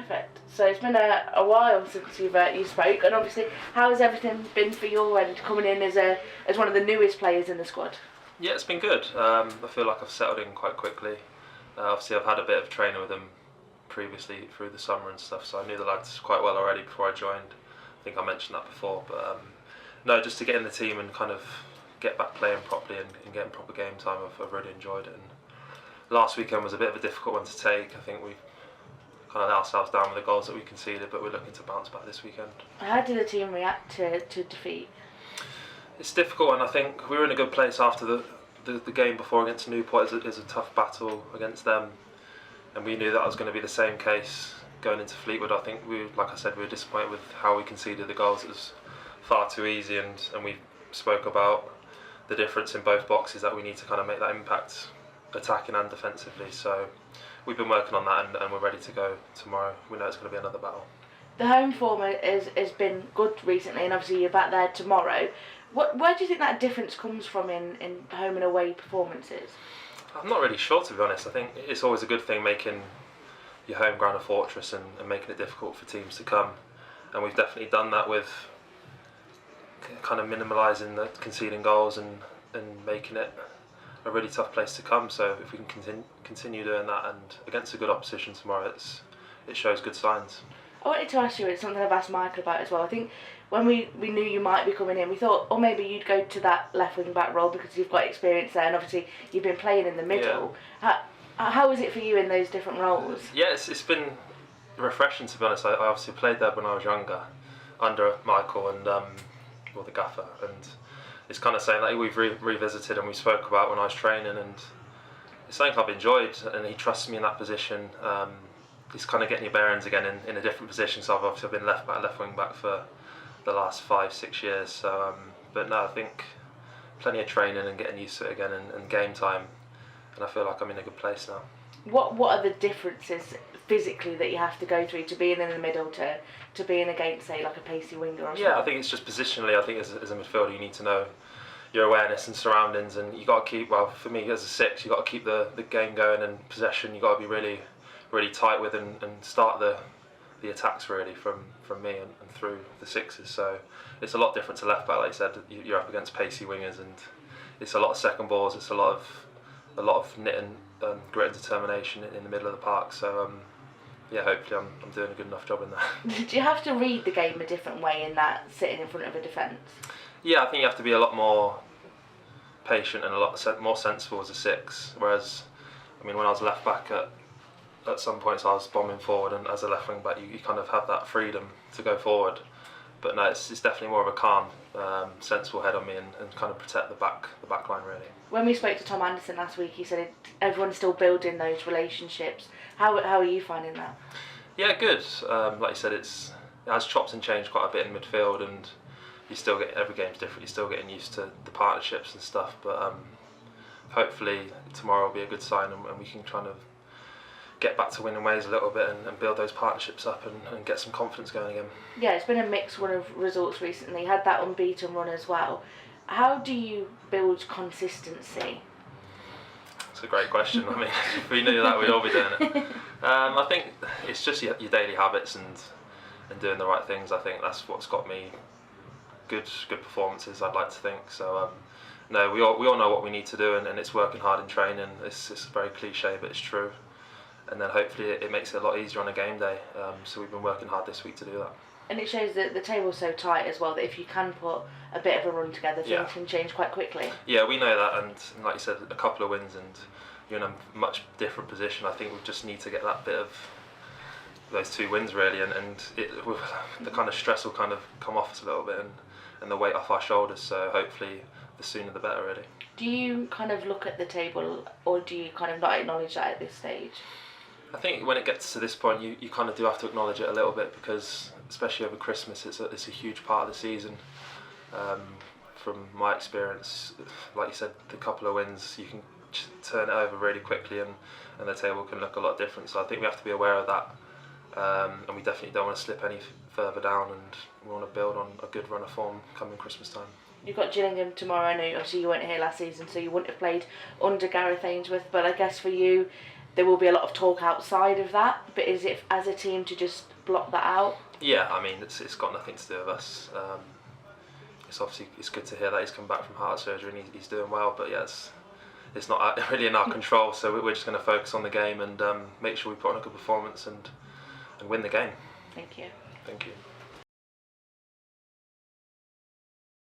Perfect. So it's been a while since you spoke, and obviously, how has everything been for your end coming in as one of the newest players in the squad? Yeah, it's been good. I feel like I've settled in quite quickly. Obviously, I've had a bit of training with them previously through the summer and stuff, so I knew the lads quite well already before I joined. I think I mentioned that before, but no, just to get in the team and kind of get back playing properly and getting proper game time, I've really enjoyed it. And last weekend was a bit of a difficult one to take. I think we kind of let ourselves down with the goals that we conceded, but we're looking to bounce back this weekend. How did the team react to defeat? It's difficult, and I think we were in a good place after the game before against Newport. Is a tough battle against them, and we knew that was going to be the same case going into Fleetwood. I think like I said, we were disappointed with how we conceded the goals. It was far too easy, and we spoke about the difference in both boxes, that we need to kind of make that impact attacking and defensively. So we've been working on that, and we're ready to go tomorrow. We know it's going to be another battle. The home form has been good recently, and obviously you're back there tomorrow. Where do you think that difference comes from in home and away performances? I'm not really sure, to be honest. I think it's always a good thing making your home ground a fortress and making it difficult for teams to come. And we've definitely done that with kind of minimalising the conceding goals and making it a really tough place to come. So if we can continue doing that, and against a good opposition tomorrow, it shows good signs. I wanted to ask you, it's something I've asked Michael about as well. I think when we knew you might be coming in, we thought, oh, maybe you'd go to that left wing back role because you've got experience there, and obviously you've been playing in the middle. Yeah. How is it for you in those different roles? Yeah, it's been refreshing, to be honest. I obviously played there when I was younger, under Michael and the gaffer, and it's kind of saying that we've revisited and we spoke about when I was training, and it's something I've enjoyed, and he trusts me in that position. It's kind of getting your bearings again in a different position. So I've obviously been left wing back for the last 5-6 years. So, but no, I think plenty of training and getting used to it again, and game time, and I feel like I'm in a good place now. What are the differences physically that you have to go through to being in the middle to being against, say, like a pacey winger or something? Yeah, I think it's just positionally. I think as a midfielder, you need to know your awareness and surroundings, and you got to keep. Well, for me as a six, you got to keep the game going, and possession you got to be really tight with, and start the attacks really from me and through the sixes. So it's a lot different to left back. Like you said, you're up against pacey wingers, and it's a lot of second balls. It's a lot of nit and grit and determination in the middle of the park. So yeah, hopefully I'm doing a good enough job in that. Do you have to read the game a different way in that, sitting in front of a defence? Yeah, I think you have to be a lot more patient and a lot more sensible as a six. Whereas, I mean, when I was left back at some points I was bombing forward, and as a left wing back you kind of have that freedom to go forward. But no, it's definitely more of a calm, sensible head on me, and kind of protect the back line really. When we spoke to Tom Anderson last week, he said everyone's still building those relationships. How are you finding that? Yeah, good. Like you said, it has chopped and changed quite a bit in midfield, and you still get, every game's different. You're still getting used to the partnerships and stuff. But hopefully tomorrow will be a good sign, and we can kind of get back to winning ways a little bit, and build those partnerships up, and get some confidence going again. Yeah, it's been a mixed run of results recently. You had that unbeaten run as well. How do you build consistency? That's a great question. I mean, if we knew that, we'd all be doing it. I think it's just your daily habits and doing the right things. I think that's what's got me good performances, I'd like to think. So no, we all know what we need to do, and it's working hard in training. It's very cliche, but it's true. And then hopefully it makes it a lot easier on a game day. So we've been working hard this week to do that. And it shows that the table's so tight as well, that if you can put a bit of a run together, things can change quite quickly. Yeah, we know that, and like you said, a couple of wins and you're in a much different position. I think we just need to get that bit of those 2 wins really, and the kind of stress will kind of come off us a little bit, and the weight off our shoulders. So hopefully the sooner the better really. Do you kind of look at the table, or do you kind of not acknowledge that at this stage? I think when it gets to this point, you kind of do have to acknowledge it a little bit, because especially over Christmas, it's a huge part of the season. From my experience, like you said, the couple of wins, you can turn it over really quickly, and the table can look a lot different. So I think we have to be aware of that, and we definitely don't want to slip any further down, and we want to build on a good run of form coming Christmas time. You've got Gillingham tomorrow. I know obviously you weren't here last season, so you wouldn't have played under Gareth Ainsworth, but I guess for you, there will be a lot of talk outside of that. But is it as a team to just block that out? Yeah, I mean it's got nothing to do with us. It's good to hear that he's come back from heart surgery and he's doing well. But yeah, it's not really in our control. So we're just going to focus on the game and make sure we put on a good performance and win the game. Thank you. Thank you.